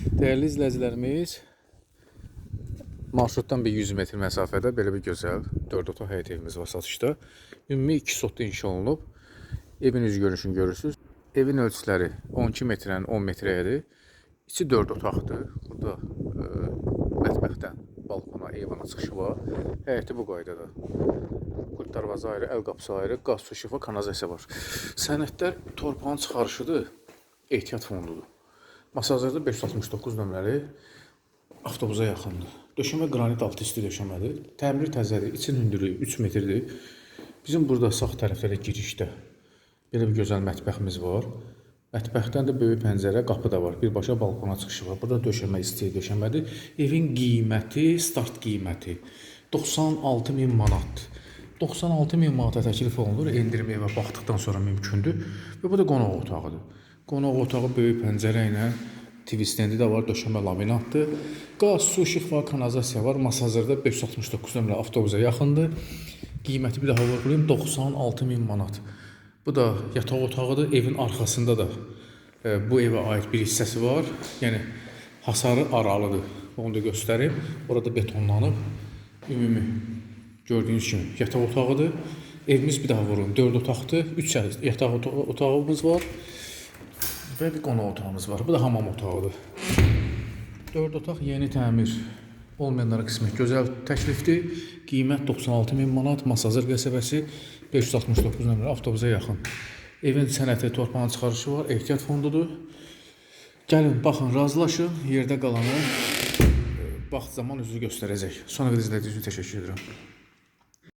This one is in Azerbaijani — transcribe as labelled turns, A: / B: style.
A: Değerli izləyicilərimiz, marşrutdan bir 100 metr məsafədə belə bir gözəl 4 otaq həyət evimiz var satışda. Ümumi 2 sotda inşa olunub. Evin üz görünüşünü görürsünüz. Evin ölçüləri 12 metrdən 10 metrəyədir. İçi 4 otaqdır. Burada mətbəxdən balkona, eyvana çıxışı var. Həyəti bu qaydada. Pult darvaza ayrı, əl qapısı ayrı, qaz, su, şifa, kanalizasiya var. Sənədlər torpağın çıxarışıdır, ehtiyat fondudur. Masazırda 569 nömrəli avtobusa yaxındır. Döşəmə qranit altı üstü döşəmədir. Təmiri təzədir, için hündürlüyü 3 metrdir. Bizim burada sağ tərəflərdə girişdə belə bir gözəl mətbəximiz var. Mətbəxdən də böyük pəncərə, qapı da var. Birbaşa balkona çıxışı var. Burada döşəmə, isti döşəmədir. Evin qiyməti, start qiyməti 96.000 manat. 96.000 manata təklif olunur. Endirim evə baxdıqdan sonra mümkündür. Və bu da qonaq otağıdır. Qonaq otağı böyük pəncərə ilə TV stendi də var, döşəmə laminatdır. Qaz, su, işıq var, kanalizasiya var. Masazırda 569 nömrəli avtobusa yaxındır. Qiyməti bir daha vurgulayım, 96.000 manat. Bu da yataq otağıdır. Evin arxasında da bu evə aid bir hissəsi var. Yəni hasarı aralıdır. Onu da göstərim. Orada betonlanıb. Ümumi gördüyünüz kimi yataq otağıdır. Evimiz bir daha vurun 4 otaqdır. 3 yataq otağımız var. Və bir qonaq otağımız var. Bu da hamam otağıdır. 4 otaq yeni təmir olmayanlara qismət gözəl təklifdir. Qiymət 96.000 manat. Masazır qəsəbəsi 569 nömrəli avtobusa yaxın. Evin sənəti torpağın çıxarışı var. Ehtiyat fondudur. Gəlin, baxın, razılaşın. Yerdə qalanı vaxt zaman özünü göstərəcək. Sonra izlədiyiniz üçün təşəkkür edirəm.